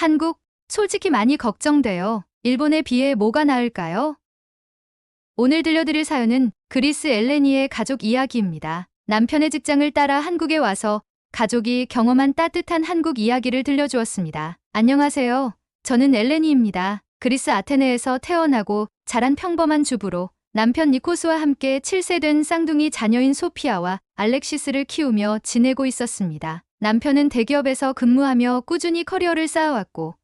한국, 솔직히 많이 걱정돼요. 일본에 비해 뭐가 나을까요? 오늘 들려드릴 사연은 그리스 엘레니의 가족 이야기입니다. 남편의 직장을 따라 한국에 와서 가족이 경험한 따뜻한 한국 이야기를 들려주었습니다. 안녕하세요. 저는 엘레니입니다. 그리스 아테네에서 태어나고 자란 평범한 주부로 남편 니코스와 함께 7세 된 쌍둥이 자녀인 소피아와 알렉시스를 키우며 지내고 있었습니다. 남편은 대기업에서 근무하며 꾸준히 커리어를 쌓아왔고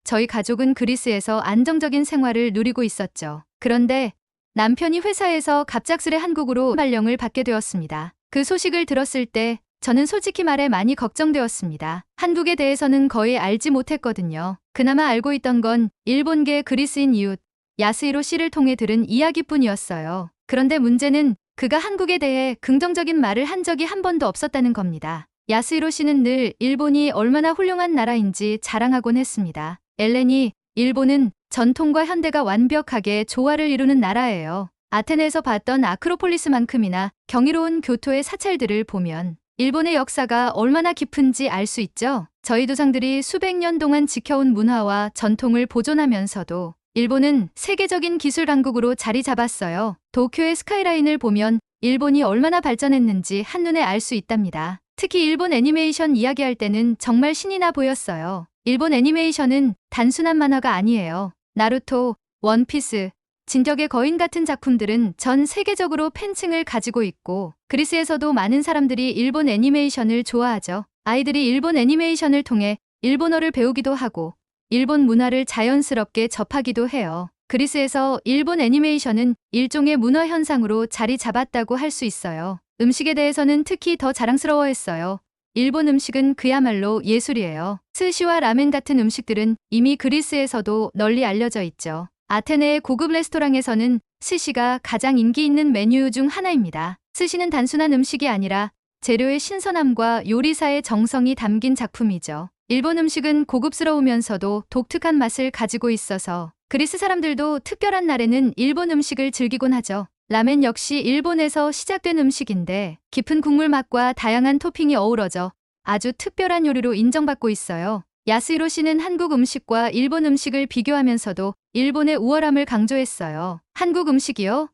저희 가족은 그리스에서 안정적인 생활을 누리고 있었죠. 그런데 남편이 회사에서 갑작스레 한국으로 발령을 받게 되었습니다. 그 소식을 들었을 때 저는 솔직히 말해 많이 걱정되었습니다. 한국에 대해서는 거의 알지 못했거든요. 그나마 알고 있던 건 일본계 그리스인 이웃 야스히로 씨를 통해 들은 이야기뿐이었어요. 그런데 문제는 그가 한국에 대해 긍정적인 말을 한 적이 한 번도 없었다는 겁니다. 야스히로 씨는 늘 일본이 얼마나 훌륭한 나라인지 자랑하곤 했습니다. 엘레니, 일본은 전통과 현대가 완벽하게 조화를 이루는 나라예요. 아테네에서 봤던 아크로폴리스만큼이나 경이로운 교토의 사찰들을 보면 일본의 역사가 얼마나 깊은지 알 수 있죠. 저희 조상들이 수백 년 동안 지켜온 문화와 전통을 보존하면서도 일본은 세계적인 기술 강국으로 자리 잡았어요. 도쿄의 스카이라인을 보면 일본이 얼마나 발전했는지 한눈에 알 수 있답니다. 특히 일본 애니메이션 이야기할 때는 정말 신이 나 보였어요. 일본 애니메이션은 단순한 만화가 아니에요. 나루토, 원피스, 진격의 거인 같은 작품들은 전 세계적으로 팬층을 가지고 있고 그리스에서도 많은 사람들이 일본 애니메이션을 좋아하죠. 아이들이 일본 애니메이션을 통해 일본어를 배우기도 하고 일본 문화를 자연스럽게 접하기도 해요. 그리스에서 일본 애니메이션은 일종의 문화 현상으로 자리 잡았다고 할 수 있어요. 음식에 대해서는 특히 더 자랑스러워했어요. 일본 음식은 그야말로 예술이에요. 스시와 라멘 같은 음식들은 이미 그리스에서도 널리 알려져 있죠. 아테네의 고급 레스토랑에서는 스시가 가장 인기 있는 메뉴 중 하나입니다. 스시는 단순한 음식이 아니라 재료의 신선함과 요리사의 정성이 담긴 작품이죠. 일본 음식은 고급스러우면서도 독특한 맛을 가지고 있어서 그리스 사람들도 특별한 날에는 일본 음식을 즐기곤 하죠. 라멘 역시 일본에서 시작된 음식인데 깊은 국물 맛과 다양한 토핑이 어우러져 아주 특별한 요리로 인정받고 있어요. 야스히로 씨는 한국 음식과 일본 음식을 비교하면서도 일본의 우월함을 강조했어요. 한국 음식이요?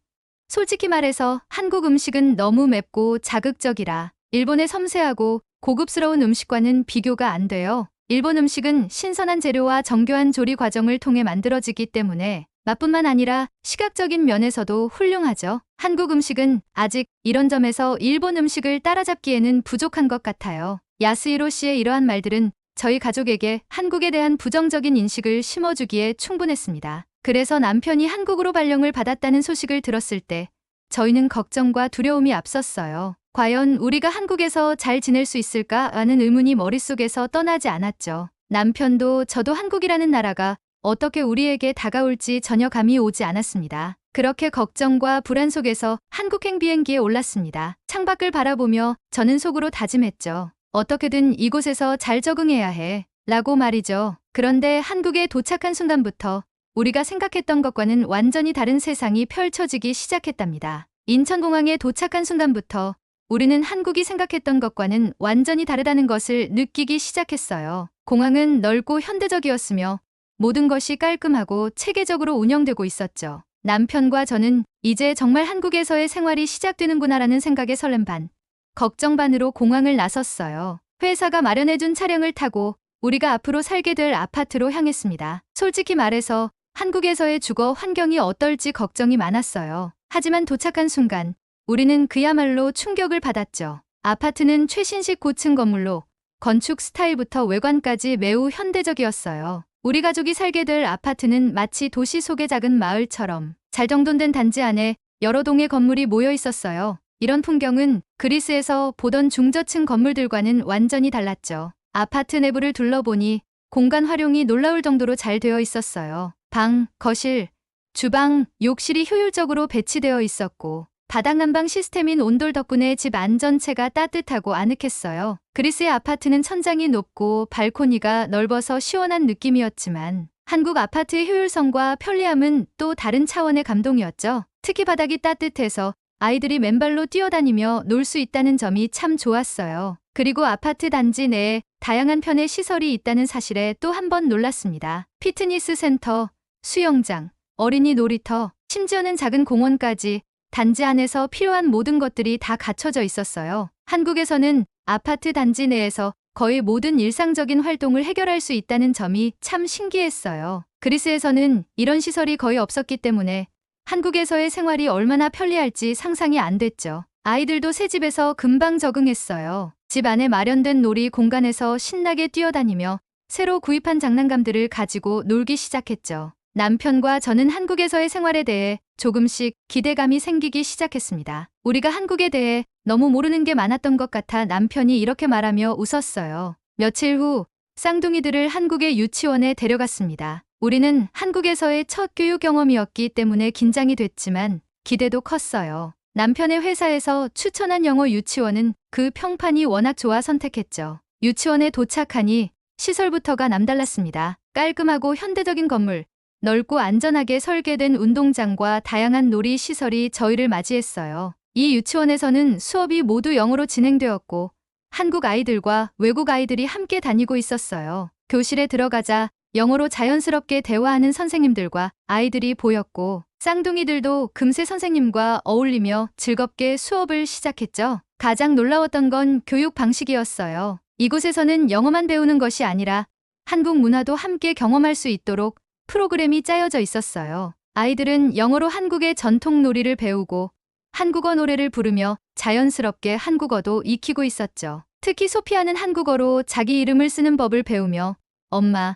솔직히 말해서 한국 음식은 너무 맵고 자극적이라 일본의 섬세하고 고급스러운 음식과는 비교가 안 돼요. 일본 음식은 신선한 재료와 정교한 조리 과정을 통해 만들어지기 때문에 맛뿐만 아니라 시각적인 면에서도 훌륭하죠. 한국 음식은 아직 이런 점에서 일본 음식을 따라잡기에는 부족한 것 같아요. 야스히로 씨의 이러한 말들은 저희 가족에게 한국에 대한 부정적인 인식을 심어주기에 충분했습니다. 그래서 남편이 한국으로 발령을 받았다는 소식을 들었을 때 저희는 걱정과 두려움이 앞섰어요. 과연 우리가 한국에서 잘 지낼 수 있을까 하는 의문이 머릿속에서 떠나지 않았죠. 남편도 저도 한국이라는 나라가 어떻게 우리에게 다가올지 전혀 감이 오지 않았습니다. 그렇게 걱정과 불안 속에서 한국행 비행기에 올랐습니다. 창밖을 바라보며 저는 속으로 다짐했죠. 어떻게든 이곳에서 잘 적응해야 해. 라고 말이죠. 그런데 한국에 도착한 순간부터 우리가 생각했던 것과는 완전히 다른 세상이 펼쳐지기 시작했답니다. 인천공항에 도착한 순간부터 우리는 한국이 생각했던 것과는 완전히 다르다는 것을 느끼기 시작했어요. 공항은 넓고 현대적이었으며 모든 것이 깔끔하고 체계적으로 운영되고 있었죠. 남편과 저는 이제 정말 한국에서의 생활이 시작되는구나라는 생각에 설렘 반, 걱정 반으로 공항을 나섰어요. 회사가 마련해준 차량을 타고 우리가 앞으로 살게 될 아파트로 향했습니다. 솔직히 말해서 한국에서의 주거 환경이 어떨지 걱정이 많았어요. 하지만 도착한 순간 우리는 그야말로 충격을 받았죠. 아파트는 최신식 고층 건물로 건축 스타일부터 외관까지 매우 현대적이었어요. 우리 가족이 살게 될 아파트는 마치 도시 속의 작은 마을처럼 잘 정돈된 단지 안에 여러 동의 건물이 모여 있었어요. 이런 풍경은 그리스에서 보던 중저층 건물들과는 완전히 달랐죠. 아파트 내부를 둘러보니 공간 활용이 놀라울 정도로 잘 되어 있었어요. 방, 거실, 주방, 욕실이 효율적으로 배치되어 있었고 바닥 난방 시스템인 온돌 덕분에 집 안 전체가 따뜻하고 아늑했어요. 그리스의 아파트는 천장이 높고 발코니가 넓어서 시원한 느낌이었지만 한국 아파트의 효율성과 편리함은 또 다른 차원의 감동이었죠. 특히 바닥이 따뜻해서 아이들이 맨발로 뛰어다니며 놀 수 있다는 점이 참 좋았어요. 그리고 아파트 단지 내에 다양한 편의 시설이 있다는 사실에 또 한 번 놀랐습니다. 피트니스 센터, 수영장, 어린이 놀이터, 심지어는 작은 공원까지 단지 안에서 필요한 모든 것들이 다 갖춰져 있었어요. 한국에서는 아파트 단지 내에서 거의 모든 일상적인 활동을 해결할 수 있다는 점이 참 신기했어요. 그리스에서는 이런 시설이 거의 없었기 때문에 한국에서의 생활이 얼마나 편리할지 상상이 안 됐죠. 아이들도 새 집에서 금방 적응했어요. 집 안에 마련된 놀이 공간에서 신나게 뛰어다니며 새로 구입한 장난감들을 가지고 놀기 시작했죠. 남편과 저는 한국에서의 생활에 대해 조금씩 기대감이 생기기 시작했습니다. 우리가 한국에 대해 너무 모르는 게 많았던 것 같아 남편이 이렇게 말하며 웃었어요. 며칠 후 쌍둥이들을 한국의 유치원에 데려갔습니다. 우리는 한국에서의 첫 교육 경험이었기 때문에 긴장이 됐지만 기대도 컸어요. 남편의 회사에서 추천한 영어 유치원은 그 평판이 워낙 좋아 선택했죠. 유치원에 도착하니 시설부터가 남달랐습니다. 깔끔하고 현대적인 건물, 넓고 안전하게 설계된 운동장과 다양한 놀이 시설이 저희를 맞이했어요. 이 유치원에서는 수업이 모두 영어로 진행되었고 한국 아이들과 외국 아이들이 함께 다니고 있었어요. 교실에 들어가자 영어로 자연스럽게 대화하는 선생님들과 아이들이 보였고 쌍둥이들도 금세 선생님과 어울리며 즐겁게 수업을 시작했죠. 가장 놀라웠던 건 교육 방식이었어요. 이곳에서는 영어만 배우는 것이 아니라 한국 문화도 함께 경험할 수 있도록 프로그램이 짜여져 있었어요. 아이들은 영어로 한국의 전통 놀이를 배우고 한국어 노래를 부르며 자연스럽게 한국어도 익히고 있었죠. 특히 소피아는 한국어로 자기 이름을 쓰는 법을 배우며 엄마,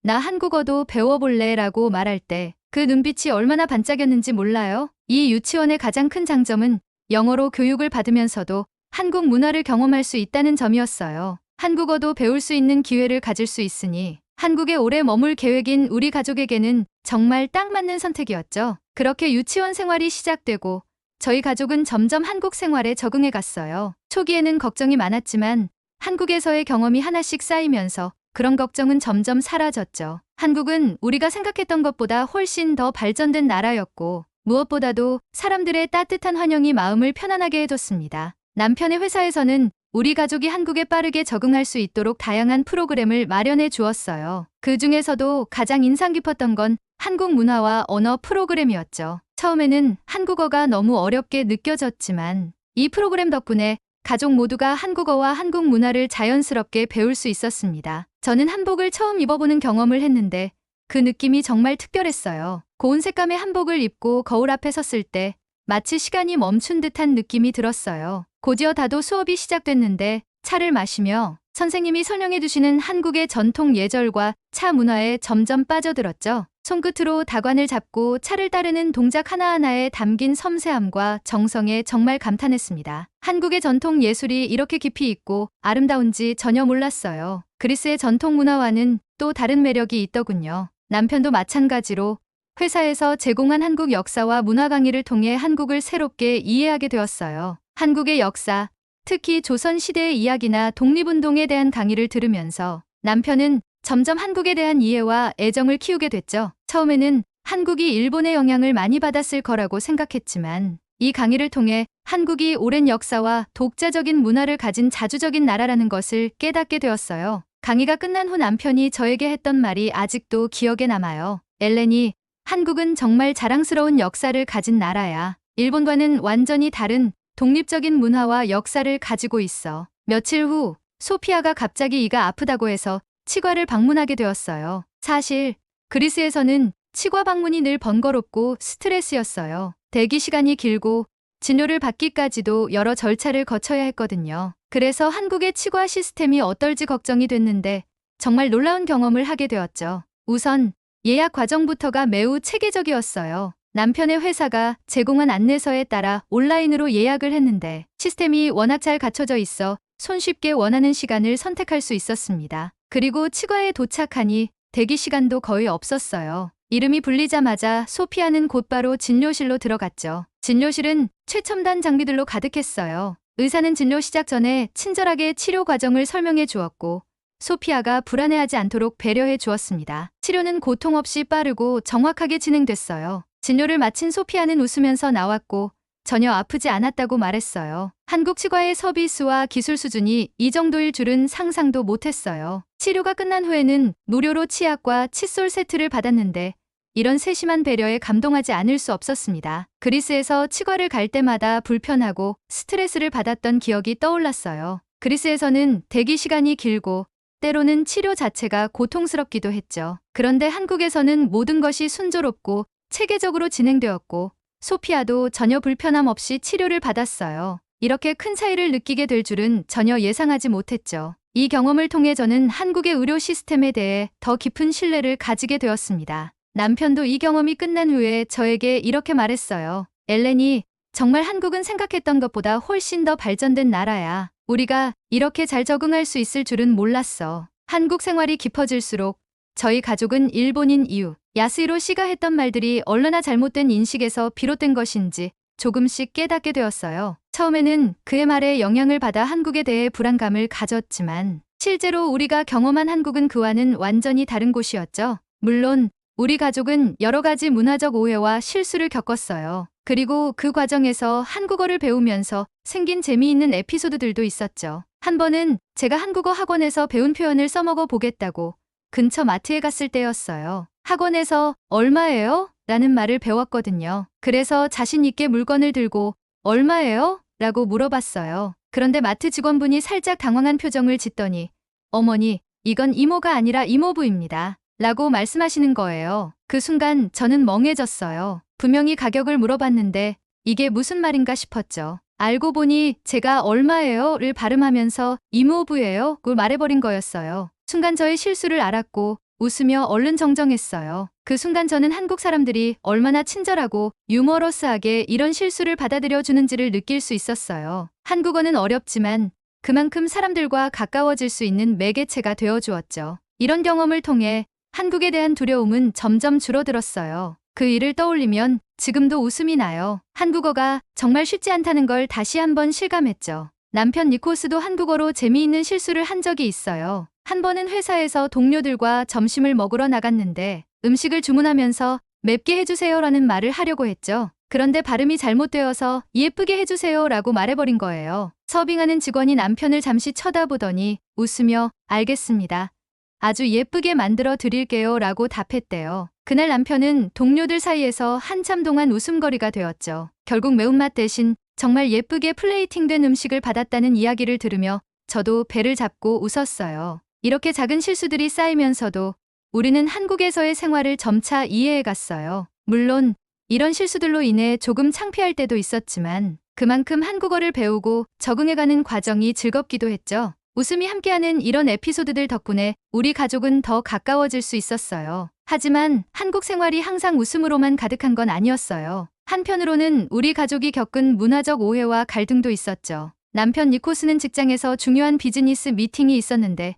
나 한국어도 배워볼래 라고 말할 때 그 눈빛이 얼마나 반짝였는지 몰라요? 이 유치원의 가장 큰 장점은 영어로 교육을 받으면서도 한국 문화를 경험할 수 있다는 점이었어요. 한국어도 배울 수 있는 기회를 가질 수 있으니 한국에 오래 머물 계획인 우리 가족에게는 정말 딱 맞는 선택이었죠. 그렇게 유치원 생활이 시작되고 저희 가족은 점점 한국 생활에 적응해 갔어요. 초기에는 걱정이 많았지만 한국에서의 경험이 하나씩 쌓이면서 그런 걱정은 점점 사라졌죠. 한국은 우리가 생각했던 것보다 훨씬 더 발전된 나라였고 무엇보다도 사람들의 따뜻한 환영이 마음을 편안하게 해줬습니다. 남편의 회사에서는 우리 가족이 한국에 빠르게 적응할 수 있도록 다양한 프로그램을 마련해 주었어요. 그 중에서도 가장 인상 깊었던 건 한국 문화와 언어 프로그램이었죠. 처음에는 한국어가 너무 어렵게 느껴졌지만 이 프로그램 덕분에 가족 모두가 한국어와 한국 문화를 자연스럽게 배울 수 있었습니다. 저는 한복을 처음 입어보는 경험을 했는데 그 느낌이 정말 특별했어요. 고운 색감의 한복을 입고 거울 앞에 섰을 때 마치 시간이 멈춘 듯한 느낌이 들었어요. 곧이어 다도 수업이 시작됐는데 차를 마시며 선생님이 설명해 주시는 한국의 전통 예절과 차 문화에 점점 빠져들었죠. 손끝으로 다관을 잡고 차를 따르는 동작 하나하나에 담긴 섬세함과 정성에 정말 감탄했습니다. 한국의 전통 예술이 이렇게 깊이 있고 아름다운지 전혀 몰랐어요. 그리스의 전통 문화와는 또 다른 매력이 있더군요. 남편도 마찬가지로 회사에서 제공한 한국 역사와 문화 강의를 통해 한국을 새롭게 이해하게 되었어요. 한국의 역사, 특히 조선시대의 이야기나 독립운동에 대한 강의를 들으면서 남편은 점점 한국에 대한 이해와 애정을 키우게 됐죠. 처음에는 한국이 일본의 영향을 많이 받았을 거라고 생각했지만 이 강의를 통해 한국이 오랜 역사와 독자적인 문화를 가진 자주적인 나라라는 것을 깨닫게 되었어요. 강의가 끝난 후 남편이 저에게 했던 말이 아직도 기억에 남아요. 엘렌이, 한국은 정말 자랑스러운 역사를 가진 나라야. 일본과는 완전히 다른 독립적인 문화와 역사를 가지고 있어. 며칠 후 소피아가 갑자기 이가 아프다고 해서 치과를 방문하게 되었어요. 사실 그리스에서는 치과 방문이 늘 번거롭고 스트레스였어요. 대기 시간이 길고 진료를 받기까지도 여러 절차를 거쳐야 했거든요. 그래서 한국의 치과 시스템이 어떨지 걱정이 됐는데 정말 놀라운 경험을 하게 되었죠. 우선 예약 과정부터가 매우 체계적이었어요. 남편의 회사가 제공한 안내서에 따라 온라인으로 예약을 했는데 시스템이 워낙 잘 갖춰져 있어 손쉽게 원하는 시간을 선택할 수 있었습니다. 그리고 치과에 도착하니 대기 시간도 거의 없었어요. 이름이 불리자마자 소피아는 곧바로 진료실로 들어갔죠. 진료실은 최첨단 장비들로 가득했어요. 의사는 진료 시작 전에 친절하게 치료 과정을 설명해 주었고 소피아가 불안해하지 않도록 배려해 주었습니다. 치료는 고통 없이 빠르고 정확하게 진행됐어요. 진료를 마친 소피아는 웃으면서 나왔고 전혀 아프지 않았다고 말했어요. 한국 치과의 서비스와 기술 수준이 이 정도일 줄은 상상도 못했어요. 치료가 끝난 후에는 무료로 치약과 칫솔 세트를 받았는데 이런 세심한 배려에 감동하지 않을 수 없었습니다. 그리스에서 치과를 갈 때마다 불편하고 스트레스를 받았던 기억이 떠올랐어요. 그리스에서는 대기 시간이 길고 때로는 치료 자체가 고통스럽기도 했죠. 그런데 한국에서는 모든 것이 순조롭고 체계적으로 진행되었고 소피아도 전혀 불편함 없이 치료를 받았어요. 이렇게 큰 차이를 느끼게 될 줄은 전혀 예상하지 못했죠. 이 경험을 통해 저는 한국의 의료 시스템에 대해 더 깊은 신뢰를 가지게 되었습니다. 남편도 이 경험이 끝난 후에 저에게 이렇게 말했어요. 엘렌이, 정말 한국은 생각했던 것보다 훨씬 더 발전된 나라야. 우리가 이렇게 잘 적응할 수 있을 줄은 몰랐어. 한국 생활이 깊어질수록 저희 가족은 일본인 이유, 야스히로 씨가 했던 말들이 얼마나 잘못된 인식에서 비롯된 것인지 조금씩 깨닫게 되었어요. 처음에는 그의 말에 영향을 받아 한국에 대해 불안감을 가졌지만 실제로 우리가 경험한 한국은 그와는 완전히 다른 곳이었죠. 물론 우리 가족은 여러 가지 문화적 오해와 실수를 겪었어요. 그리고 그 과정에서 한국어를 배우면서 생긴 재미있는 에피소드들도 있었죠. 한 번은 제가 한국어 학원에서 배운 표현을 써먹어 보겠다고 근처 마트에 갔을 때였어요. 학원에서 얼마예요? 라는 말을 배웠거든요. 그래서 자신 있게 물건을 들고 얼마예요? 라고 물어봤어요. 그런데 마트 직원분이 살짝 당황한 표정을 짓더니 어머니, 이건 이모가 아니라 이모부입니다. 라고 말씀하시는 거예요. 그 순간 저는 멍해졌어요. 분명히 가격을 물어봤는데 이게 무슨 말인가 싶었죠. 알고 보니 제가 얼마예요? 를 발음하면서 이모부예요? 고 말해버린 거였어요. 순간 저의 실수를 알았고 웃으며 얼른 정정했어요. 그 순간 저는 한국 사람들이 얼마나 친절하고 유머러스하게 이런 실수를 받아들여 주는지를 느낄 수 있었어요. 한국어는 어렵지만 그만큼 사람들과 가까워질 수 있는 매개체가 되어 주었죠. 이런 경험을 통해 한국에 대한 두려움은 점점 줄어들었어요. 그 일을 떠올리면 지금도 웃음이 나요. 한국어가 정말 쉽지 않다는 걸 다시 한번 실감했죠. 남편 니코스도 한국어로 재미있는 실수를 한 적이 있어요. 한 번은 회사에서 동료들과 점심을 먹으러 나갔는데 음식을 주문하면서 맵게 해주세요라는 말을 하려고 했죠. 그런데 발음이 잘못되어서 예쁘게 해주세요라고 말해버린 거예요. 서빙하는 직원이 남편을 잠시 쳐다보더니 웃으며 알겠습니다. 아주 예쁘게 만들어 드릴게요 라고 답했대요. 그날 남편은 동료들 사이에서 한참 동안 웃음거리가 되었죠. 결국 매운맛 대신 정말 예쁘게 플레이팅된 음식을 받았다는 이야기를 들으며 저도 배를 잡고 웃었어요. 이렇게 작은 실수들이 쌓이면서도 우리는 한국에서의 생활을 점차 이해해 갔어요. 물론 이런 실수들로 인해 조금 창피할 때도 있었지만 그만큼 한국어를 배우고 적응해가는 과정이 즐겁기도 했죠. 웃음이 함께하는 이런 에피소드들 덕분에 우리 가족은 더 가까워질 수 있었어요. 하지만 한국 생활이 항상 웃음으로만 가득한 건 아니었어요. 한편으로는 우리 가족이 겪은 문화적 오해와 갈등도 있었죠. 남편 니코스는 직장에서 중요한 비즈니스 미팅이 있었는데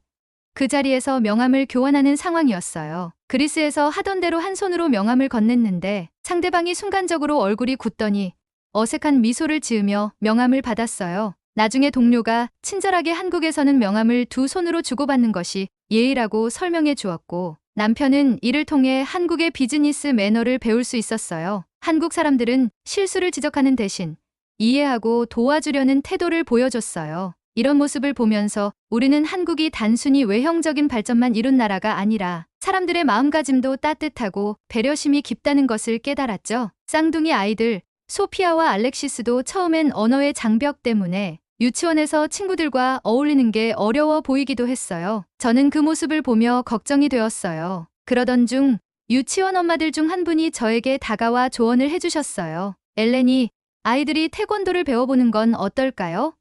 그 자리에서 명함을 교환하는 상황이었어요. 그리스에서 하던 대로 한 손으로 명함을 건넸는데 상대방이 순간적으로 얼굴이 굳더니 어색한 미소를 지으며 명함을 받았어요. 나중에 동료가 친절하게 한국에서는 명함을 두 손으로 주고받는 것이 예의라고 설명해 주었고 남편은 이를 통해 한국의 비즈니스 매너를 배울 수 있었어요. 한국 사람들은 실수를 지적하는 대신 이해하고 도와주려는 태도를 보여줬어요. 이런 모습을 보면서 우리는 한국이 단순히 외형적인 발전만 이룬 나라가 아니라 사람들의 마음가짐도 따뜻하고 배려심이 깊다는 것을 깨달았죠. 쌍둥이 아이들 소피아와 알렉시스도 처음엔 언어의 장벽 때문에 유치원에서 친구들과 어울리는 게 어려워 보이기도 했어요. 저는 그 모습을 보며 걱정이 되었어요. 그러던 중 유치원 엄마들 중 한 분이 저에게 다가와 조언을 해주셨어요. 엘렌이, 아이들이 태권도를 배워보는 건 어떨까요?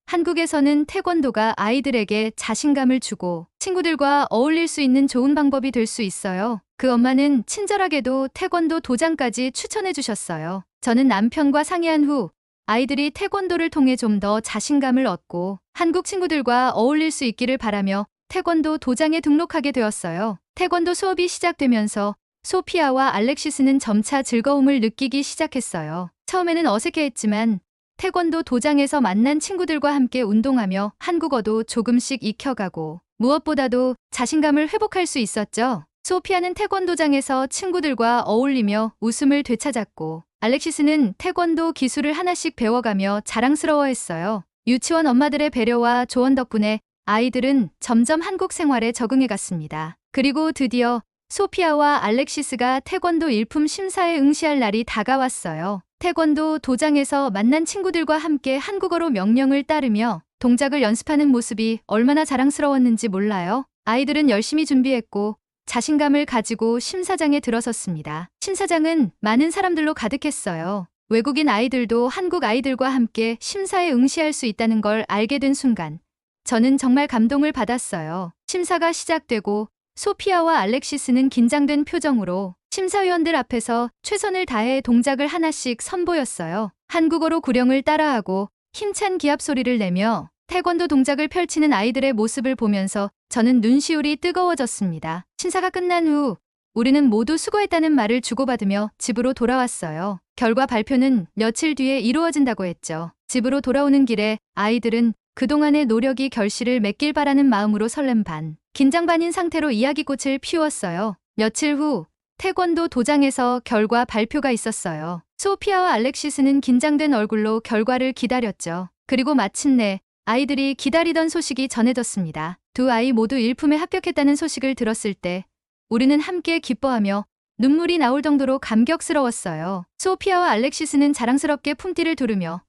한국에서는 태권도가 아이들에게 자신감을 주고 친구들과 어울릴 수 있는 좋은 방법이 될 수 있어요. 그 엄마는 친절하게도 태권도 도장까지 추천해 주셨어요. 저는 남편과 상의한 후 아이들이 태권도를 통해 좀 더 자신감을 얻고 한국 친구들과 어울릴 수 있기를 바라며 태권도 도장에 등록하게 되었어요. 태권도 수업이 시작되면서 소피아와 알렉시스는 점차 즐거움을 느끼기 시작했어요. 처음에는 어색해했지만 태권도 도장에서 만난 친구들과 함께 운동하며 한국어도 조금씩 익혀가고 무엇보다도 자신감을 회복할 수 있었죠. 소피아는 태권도장에서 친구들과 어울리며 웃음을 되찾았고 알렉시스는 태권도 기술을 하나씩 배워가며 자랑스러워했어요. 유치원 엄마들의 배려와 조언 덕분에 아이들은 점점 한국 생활에 적응해갔습니다. 그리고 드디어 소피아와 알렉시스가 태권도 일품 심사에 응시할 날이 다가왔어요. 태권도 도장에서 만난 친구들과 함께 한국어로 명령을 따르며 동작을 연습하는 모습이 얼마나 자랑스러웠는지 몰라요. 아이들은 열심히 준비했고 자신감을 가지고 심사장에 들어섰습니다. 심사장은 많은 사람들로 가득했어요. 외국인 아이들도 한국 아이들과 함께 심사에 응시할 수 있다는 걸 알게 된 순간 저는 정말 감동을 받았어요. 심사가 시작되고 소피아와 알렉시스는 긴장된 표정으로 심사위원들 앞에서 최선을 다해 동작을 하나씩 선보였어요. 한국어로 구령을 따라하고 힘찬 기합 소리를 내며 태권도 동작을 펼치는 아이들의 모습을 보면서 저는 눈시울이 뜨거워졌습니다. 심사가 끝난 후 우리는 모두 수고했다는 말을 주고받으며 집으로 돌아왔어요. 결과 발표는 며칠 뒤에 이루어진다고 했죠. 집으로 돌아오는 길에 아이들은 그동안의 노력이 결실을 맺길 바라는 마음으로 설렘 반, 긴장 반인 상태로 이야기꽃을 피웠어요. 며칠 후 태권도 도장에서 결과 발표가 있었어요. 소피아와 알렉시스는 긴장된 얼굴로 결과를 기다렸죠. 그리고 마침내 아이들이 기다리던 소식이 전해졌습니다. 두 아이 모두 일품에 합격했다는 소식을 들었을 때 우리는 함께 기뻐하며 눈물이 나올 정도로 감격스러웠어요. 소피아와 알렉시스는 자랑스럽게 품띠를 두르며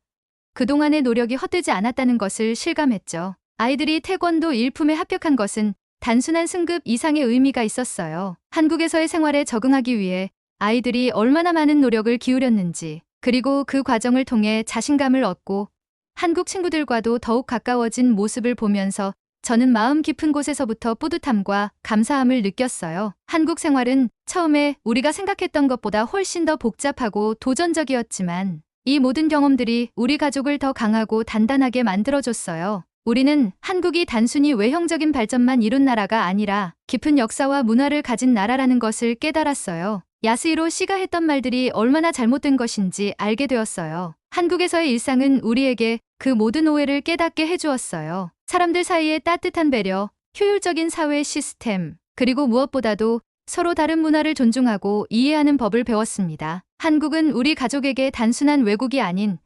그동안의 노력이 헛되지 않았다는 것을 실감했죠. 아이들이 태권도 일품에 합격한 것은 단순한 승급 이상의 의미가 있었어요. 한국에서의 생활에 적응하기 위해 아이들이 얼마나 많은 노력을 기울였는지, 그리고 그 과정을 통해 자신감을 얻고 한국 친구들과도 더욱 가까워진 모습을 보면서 저는 마음 깊은 곳에서부터 뿌듯함과 감사함을 느꼈어요. 한국 생활은 처음에 우리가 생각했던 것보다 훨씬 더 복잡하고 도전적이었지만 이 모든 경험들이 우리 가족을 더 강하고 단단하게 만들어줬어요. 우리는 한국이 단순히 외형적인 발전만 이룬 나라가 아니라 깊은 역사와 문화를 가진 나라라는 것을 깨달았어요. 야스히로 씨가 했던 말들이 얼마나 잘못된 것인지 알게 되었어요. 한국에서의 일상은 우리에게 그 모든 오해를 깨닫게 해주었어요. 사람들 사이의 따뜻한 배려, 효율적인 사회 시스템, 그리고 무엇보다도 서로 다른 문화를 존중하고 이해하는 법을 배웠습니다. 한국은 우리 가족에게 단순한 외국이 아닌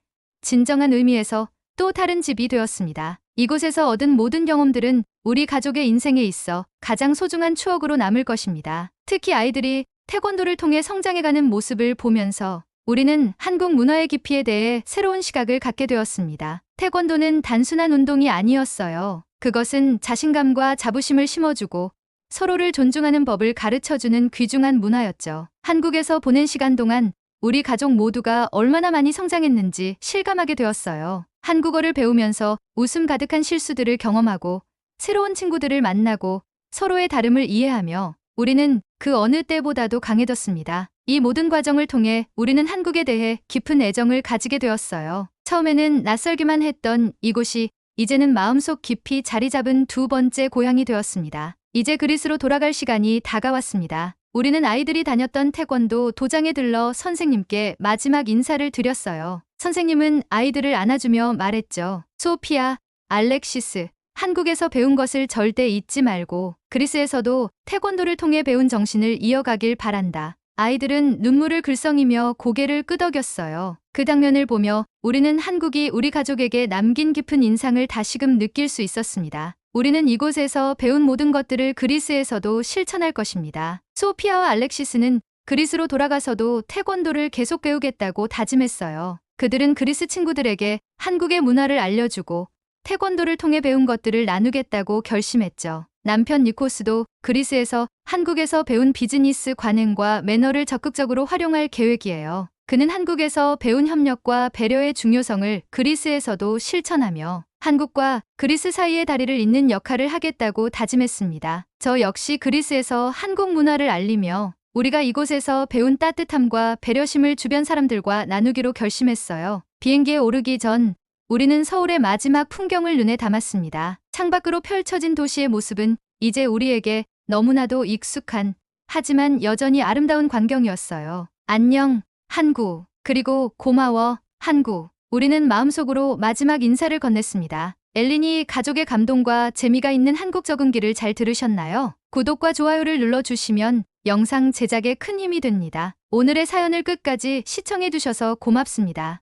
진정한 의미에서 또 다른 집이 되었습니다. 이곳에서 얻은 모든 경험들은 우리 가족의 인생에 있어 가장 소중한 추억으로 남을 것입니다. 특히 아이들이 태권도를 통해 성장해가는 모습을 보면서 우리는 한국 문화의 깊이에 대해 새로운 시각을 갖게 되었습니다. 태권도는 단순한 운동이 아니었어요. 그것은 자신감과 자부심을 심어주고 서로를 존중하는 법을 가르쳐주는 귀중한 문화였죠. 한국에서 보낸 시간 동안 우리 가족 모두가 얼마나 많이 성장했는지 실감하게 되었어요. 한국어를 배우면서 웃음 가득한 실수들을 경험하고 새로운 친구들을 만나고 서로의 다름을 이해하며 우리는 그 어느 때보다도 강해졌습니다. 이 모든 과정을 통해 우리는 한국에 대해 깊은 애정을 가지게 되었어요. 처음에는 낯설기만 했던 이곳이 이제는 마음속 깊이 자리 잡은 두 번째 고향이 되었습니다. 이제 그리스로 돌아갈 시간이 다가왔습니다. 우리는 아이들이 다녔던 태권도 도장에 들러 선생님께 마지막 인사를 드렸어요. 선생님은 아이들을 안아주며 말했죠. 소피아, 알렉시스, 한국에서 배운 것을 절대 잊지 말고 그리스에서도 태권도를 통해 배운 정신을 이어가길 바란다. 아이들은 눈물을 글썽이며 고개를 끄덕였어요. 그 장면을 보며 우리는 한국이 우리 가족에게 남긴 깊은 인상을 다시금 느낄 수 있었습니다. 우리는 이곳에서 배운 모든 것들을 그리스에서도 실천할 것입니다. 소피아와 알렉시스는 그리스로 돌아가서도 태권도를 계속 배우겠다고 다짐했어요. 그들은 그리스 친구들에게 한국의 문화를 알려주고 태권도를 통해 배운 것들을 나누겠다고 결심했죠. 남편 니코스도 그리스에서 한국에서 배운 비즈니스 관행과 매너를 적극적으로 활용할 계획이에요. 그는 한국에서 배운 협력과 배려의 중요성을 그리스에서도 실천하며 한국과 그리스 사이의 다리를 잇는 역할을 하겠다고 다짐했습니다. 저 역시 그리스에서 한국 문화를 알리며 우리가 이곳에서 배운 따뜻함과 배려심을 주변 사람들과 나누기로 결심했어요. 비행기에 오르기 전 우리는 서울의 마지막 풍경을 눈에 담았습니다. 창밖으로 펼쳐진 도시의 모습은 이제 우리에게 너무나도 익숙한 하지만 여전히 아름다운 광경이었어요. 안녕, 한국. 그리고 고마워, 한국. 우리는 마음속으로 마지막 인사를 건넸습니다. 엘린이 가족의 감동과 재미가 있는 한국 적응기를 잘 들으셨나요? 구독과 좋아요를 눌러주시면 영상 제작에 큰 힘이 됩니다. 오늘의 사연을 끝까지 시청해 주셔서 고맙습니다.